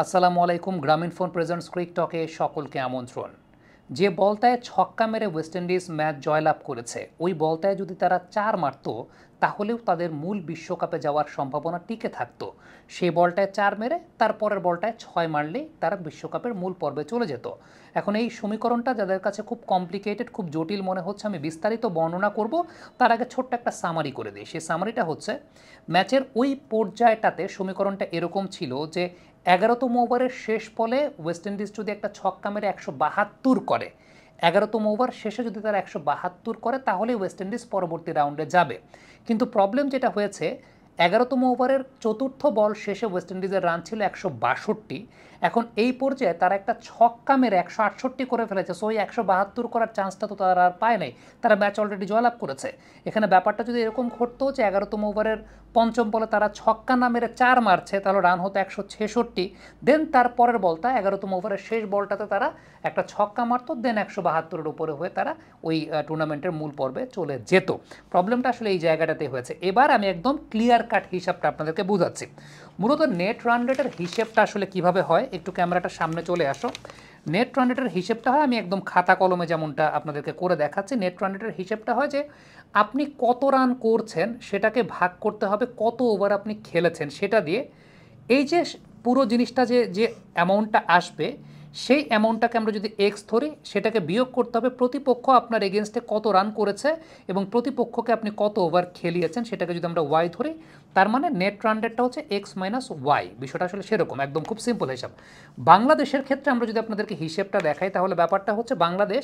আসসালামু আলাইকুম। গ্রামীণ ফোন প্রেজেন্টস ক্রিক টকে সকলকে আমন্ত্রণ। যে বলটায় ছক্কা মেরে ওয়েস্ট ইন্ডিজ ম্যাচ জয়লাভ করেছে, ওই বলটায় যদি তারা 4 মারত তাহলেও তাদের মূল বিশ্বকাপে যাওয়ার সম্ভাবনা টিকে থাকতো। সেই বলটায় 4 মেরে তারপরের বলটায় 6 মারলেই তারা বিশ্বকাপের মূল পর্বে চলে যেত। এখন এই সমীকরণটা যাদের কাছে খুব কমপ্লিকেটেড, খুব জটিল মনে হচ্ছে, আমি বিস্তারিত বর্ণনা করব। তার আগে ছোট্ট একটা সামারি করে দিই। সেই সামারিটা হচ্ছে, ম্যাচের ওই পর্যায়টাতে সমীকরণটা এরকম ছিল যে 11তম ওভারের শেষ বলে ওয়েস্ট ইন্ডিজ যদি একটা ছক্কা মেরে 172 করে, 11তম ওভার শেষে যদি তারা 172 করে তাহলে ওয়েস্ট ইন্ডিজ পরবর্তী রাউন্ডে যাবে। কিন্তু প্রবলেম যেটা হয়েছে, 11তম ওভারের চতুর্থ বল শেষে ওয়েস্ট ইন্ডিজের রান ছিল 162। এখন এই পর্যায়ে তারা একটা ছক্কা মেরে 168 করে ফেলেছে। সো ওই 172 করার চান্সটা তো তারা আর পায় নাই, তারা ম্যাচ অলরেডি জয়লাভ করেছে। এখানে ব্যাপারটা যদি এরকম ঘটতো যে 11তম ওভারের পঞ্চম বলে তারা ছক্কা না মেরে 4 মারছে, তাহলে রান হতো 166। দেন তার পরের বলটা 11তম ওভারের শেষ বলটাতে তারা একটা ছক্কা মারতো, দেন 172-এর উপরে হয়ে তারা ওই টুর্নামেন্টের মূল পর্বে চলে যেত। প্রবলেমটা আসলে এই জায়গাটাতে হয়েছে। এবার আমি একদম ক্লিয়ার কাট হিসাবটা আপনাদেরকে বোঝাচ্ছি। মূলত নেট রান রেটের হিসেবটা আসলে কিভাবে হয়, একটু ক্যামেরাটা সামনে চলে আসো। নেট রান রেটের হিসেবটা হয়, আমি একদম খাতা কলমে যেমনটা আপনাদেরকে করে দেখাচ্ছি। নেট রান রেটের হিসেবটা হয় যে আপনি কত রান করছেন সেটাকে ভাগ করতে হবে কত ওভার আপনি খেলেছেন সেটা দিয়ে। এই যে পুরো জিনিসটা যে যে অ্যামাউন্টটা আসবে, সেই অ্যামাউন্টটাকে আমরা যদি এক্স ধরি, সেটাকে বিয়োগ করতে হবে প্রতিপক্ষ আপনার এগেনস্টে কত রান করেছে এবং প্রতিপক্ষকে আপনি কত ওভার খেলিয়েছেন সেটাকে যদি আমরা ওয়াই ধরি, তার মানে নেট রান রেটটা হচ্ছে এক্স মাইনাস ওয়াই। বিষয়টা আসলে সেরকম, একদম খুব সিম্পল হিসাব। বাংলাদেশের ক্ষেত্রে আমরা যদি আপনাদেরকে হিসেবটা দেখাই, তাহলে ব্যাপারটা হচ্ছে বাংলাদেশ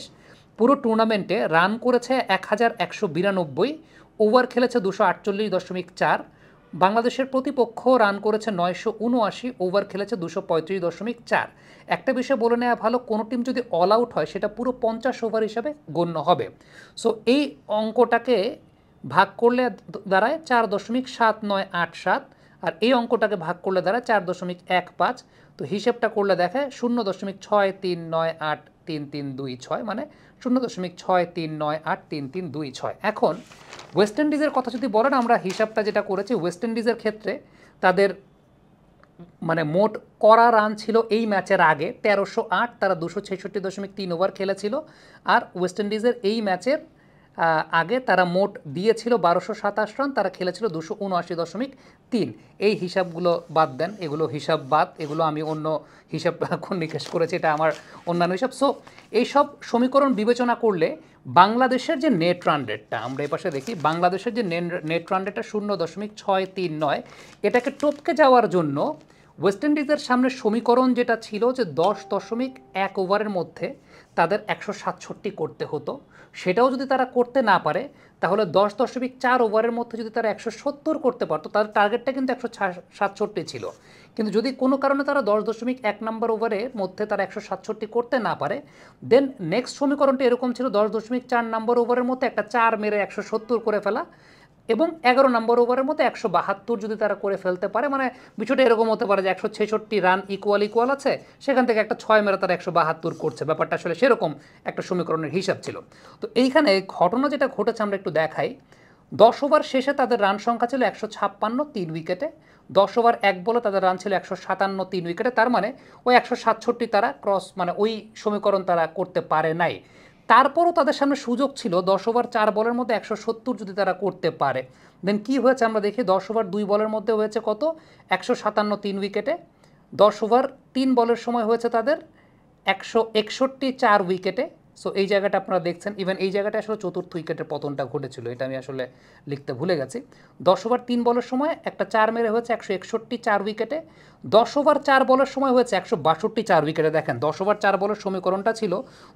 পুরো টুর্নামেন্টে রান করেছে 1192, ওভার খেলেছে 248.4। বাংলাদেশের প্রতিপক্ষ রান করেছে 979, ওভার খেলেছে 235.4। একটা বিষয় বলে নেওয়া ভালো, কোনো টিম যদি অল আউট হয় সেটা পুরো 50 ওভার হিসাবে গণ্য হবে। সো এই অঙ্কটাকে ভাগ করলে দাঁড়ায় 4.7987, আর এই অঙ্কটাকে ভাগ করলে দাঁড়ায় 4.15। তো হিসেবটা করলে দেখে 0.63983326, মানে 0.63983326। এখন ওয়েস্ট ইন্ডিজের কথা যদি বলেন, আমরা হিসাবটা যেটা করেছি, ওয়েস্ট ইন্ডিজের ক্ষেত্রে তাদের মানে মোট করা রান ছিল এই ম্যাচের আগে 1308, তারা 266.3 ওভার খেলেছিল। আর ওয়েস্ট ইন্ডিজের এই ম্যাচের আগে তারা মোট দিয়েছিল 1227 রান, তারা খেলেছিল 279.3। এই হিসাবগুলো বাদ দেন, এগুলো হিসাব বাদ, এগুলো আমি অন্য হিসাব নিকেশ করেছি, এটা আমার অন্যান্য হিসাব। সো এইসব সমীকরণ বিবেচনা করলে বাংলাদেশের যে নেট রান রেটটা, আমরা এপাশে দেখি, বাংলাদেশের যে নেট রান রেটটা 0.639, এটাকে টপকে যাওয়ার জন্য ওয়েস্ট ইন্ডিজের সামনে সমীকরণ যেটা ছিল যে 10.1 ওভারের মধ্যে তাদের 167 করতে হতো, সেটাও যদি তারা করতে না পারে, তাহলে 10.4 ওভারের মধ্যে যদি তারা 170 করতে পারতো, তাদের টার্গেটটা কিন্তু 167 ছিল। কিন্তু যদি কোনো কারণে তারা 10.1 নম্বর ওভারের মধ্যে তারা 167 করতে না পারে, দেন নেক্সট সমীকরণটা এরকম ছিল 10.4 নম্বর ওভারের মধ্যে একটা 4 মেরে 170 করে ফেলা, এবং 11 নম্বর ওভারের মধ্যে 172 যদি তারা করে ফেলতে পারে, মানে বিষয়টা এরকম হতে পারে যে 166 রান ইকুয়াল আছে, সেখান থেকে একটা 6 মেরে তারা 172 করছে। ব্যাপারটা আসলে সেরকম একটা সমীকরণের হিসাব ছিল। তো এইখানে ঘটনা যেটা ঘটেছে আমরা একটু দেখাই। 10 ওভার শেষে তাদের রান সংখ্যা ছিল 156, 3 উইকেটে। 10 ওভার 1 বলে তাদের রান ছিল 157, 3 উইকেটে। তার মানে ওই 167 তারা ক্রস, মানে ওই সমীকরণ তারা করতে পারে নাই। তারপরও তাদের সামনে সুযোগ ছিল 10 ওভার 4 বলের মধ্যে 170 যদি তারা করতে পারে। দেন কি হয়েছে আমরা দেখি, 10 ওভার 2 বলের মধ্যে হয়েছে কত, 157, 3 উইকেটে। 10 ওভার 3 বলের সময় হয়েছে তাদের 161, 4 উইকেটে। সো এই জায়গাটা আপনারা দেখছেন, ইভেন এই জায়গাটা আসলে চতুর্থ উইকেটের পতনটা ঘটেছিল, এটা আমি আসলে লিখতে ভুলে গেছি। 10 ওভার 3 বলের সময় একটা 4 মেরে হয়েছে 161, 4 উইকেটে। 10 ওভার 4 বলের সময় হয়েছে 162, 4 উইকেটে। দেখেন 10 ওভার 4 বলের সমীকরণটা ছিল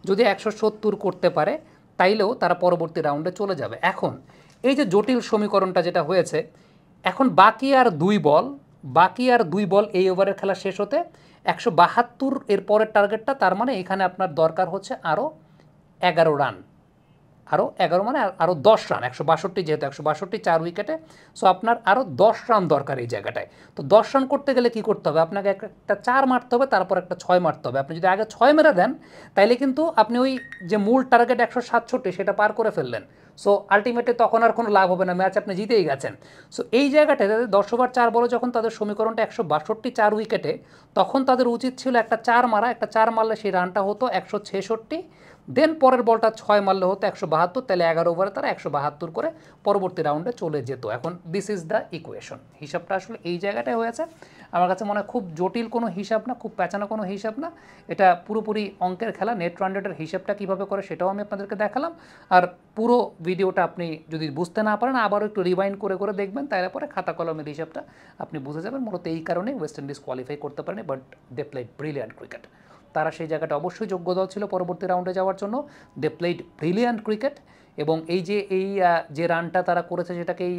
যদি 170 করতে পারে তাইলেও তারা পরবর্তী রাউন্ডে চলে যাবে। এখন এই যে জটিল সমীকরণটা যেটা হয়েছে, এখন বাকি আর 2 বল এই ওভারের খেলা শেষ হতে 172 এর পরের টার্গেটটা, তার মানে এখানে আপনার দরকার হচ্ছে আরও 11 রান, আরও 11 মানে আরও 10 রান। 162 যেহেতু 162, 4 উইকেটে, সো আপনার আরও 10 রান দরকার এই জায়গাটায়। তো 10 রান করতে গেলে কী করতে হবে, আপনাকে একটা 4 মারতে হবে, তারপর একটা 6 মারতে হবে। আপনি যদি আগে 6 মেরে দেন তাইলে কিন্তু আপনি ওই যে মূল টার্গেট 167 সেটা পার করে ফেললেন। সো আলটিমেটলি তখন আর কোনো লাভ হবে না, ম্যাচ আপনি জিতেই গেছেন। সো এই জায়গাটায় তাদের 10 ওভার 4 বলে যখন তাদের সমীকরণটা 162 4 উইকেটে, তখন তাদের উচিত ছিল একটা 4 মারা, একটা 4 মারলে সেই রানটা হতো 166, দেন পরের বলটা 6 মারলে হতো 172, তাহলে 11 ওভারে তারা 172 করে পরবর্তী রাউন্ডে চলে যেত। এখন দিস ইজ দ্য ইকুয়েশন, হিসাবটা আসলে এই জায়গাটায় হয়েছে। আমার কাছে মনে হয় খুব জটিল কোনো হিসাব না, খুব প্যাঁচানো কোনো হিসাব না, এটা পুরোপুরি অঙ্কের খেলা। নেট রান রেটের হিসাবটা কীভাবে করে সেটাও আমি আপনাদেরকে দেখালাম। আর পুরো ভিডিওটা আপনি যদি বুঝতে না পারেন আবারও একটু রিওয়াইন্ড করে করে দেখবেন, তাহলে পরে খাতা কলমের হিসাবটা আপনি বুঝে যাবেন। মূলত এই কারণে ওয়েস্ট ইন্ডিজ কোয়ালিফাই করতে পারেনি, but they played brilliant cricket. তারা সেই জায়গাটা অবশ্যই যোগ্য দল ছিল পরবর্তী রাউন্ডে যাওয়ার জন্য। দে প্লেড ব্রিলিয়ান্ট ক্রিকেট, এবং এই যে রানটা তারা করেছে সেটাকে এই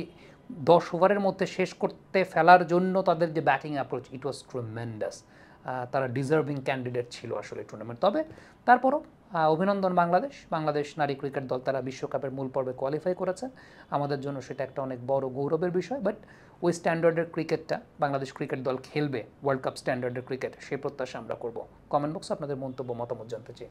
10 ওভারের মধ্যে শেষ করতে ফেলার জন্য তাদের যে ব্যাটিং অ্যাপ্রোচ, ইট ওয়াজ ট্রিমেন্ডাস। তারা ডিজার্ভিং ক্যান্ডিডেট ছিল আসলে টুর্নামেন্ট। তবে তারপরও অভিনন্দন বাংলাদেশ নারী ক্রিকেট দল, তারা বিশ্বকাপের মূল পর্বে কোয়ালিফাই করেছে। আমাদের জন্য সেটা একটা অনেক বড় গৌরবের বিষয়। বাট ওই স্ট্যান্ডার্ডের ক্রিকেটটা বাংলাদেশ ক্রিকেট দল খেলবে, ওয়ার্ল্ড কাপ স্ট্যান্ডার্ডের ক্রিকেট, সেই প্রত্যাশা আমরা করব। কমেন্ট বক্সে আপনাদের মন্তব্য মতামত জানতে চাই।